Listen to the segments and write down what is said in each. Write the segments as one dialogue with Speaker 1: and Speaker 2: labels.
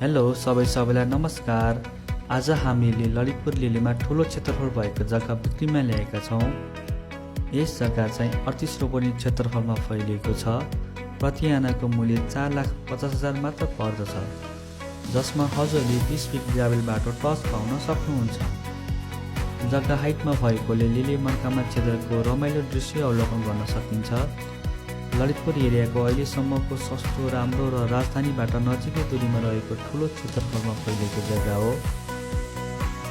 Speaker 1: Hello सबैलाई नमस्कार। आज हामीले ललितपुर लिलीमा ठुलो क्षेत्रफल भएको जग्गा बिक्रीमा ल्याएका छौँ। यस जग्गा चाहिँ 38 रोपनी क्षेत्रफलमा फैलिएको छ। प्रति आनाको मूल्य 4,50,000 मात्र पर्दछ, जसमा हजुरले 20 फिट ग्राभेल बाटो टच पाउन सक्नुहुन्छ। जग्गा हाइटमा भएकोले लिली मनकामा क्षेत्रको रमाइलो दृश्य अवलोकन गर्न सकिन्छ। ललितपुर एरियाको अहिलेसम्मको सस्तो, राम्रो र राजधानीबाट नजिकै दूरीमा रहेको ठुलो क्षेत्रफलमा फैलिएको जग्गा हो।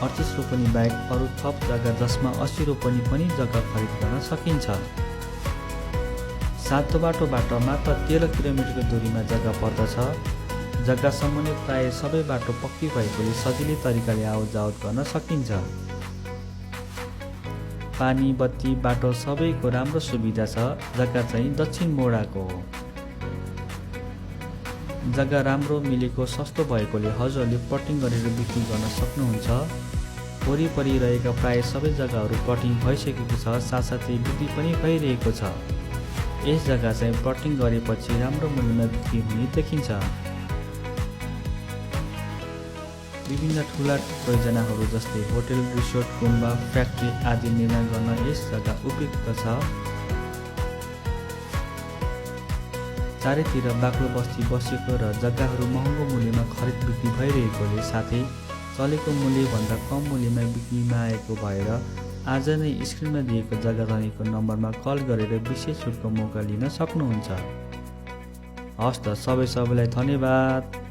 Speaker 1: 38 रोपनी बाहेक अरू थप जग्गा जसमा 80 रोपनी पनि जग्गा खरिद गर्न सकिन्छ। सातो बाटोबाट मात्र 13 किलोमिटरको दूरीमा जग्गा पर्दछ। जग्गासम्म नै प्राय सबै बाटो पक्की भएकोले सजिलै तरिकाले आवतजावत गर्न सकिन्छ। पानी, बत्ती, बाटो सबैको राम्रो सुविधा छ। जग्गा चाहिँ दक्षिण मोडाको हो। जग्गा राम्रो मिलेको सस्तो भएकोले हजुरले प्लटिङ गरेर बिक्री गर्न सक्नुहुन्छ। वरिपरि रहेका प्राय सबै जग्गाहरू प्लटिङ भइसकेको छ, साथसाथै बिक्री पनि भइरहेको छ। यस जग्गा चाहिँ प्लटिङ गरेपछि राम्रो मूल्यमा बिक्री हुने देखिन्छ। विभिन्न ठुला परियोजनाहरू जस्तै होटल, रिसोर्ट, गुम्बा, फ्याक्ट्री आदि निर्माण गर्न यस जग्गा उपयुक्त छ। चारैतिर बाक्लो बस्ती बसेको र जग्गाहरू महँगो मूल्यमा खरिद बिक्री भइरहेकोले साथै चलेको मूल्यभन्दा कम मूल्यमा बिक्रीमा आएको भएर आज नै स्क्रिनमा दिएको जग्गा धनीको नम्बरमा कल गरेर विशेष छुटको मौका लिन सक्नुहुन्छ। हस् त, सबैलाई धन्यवाद।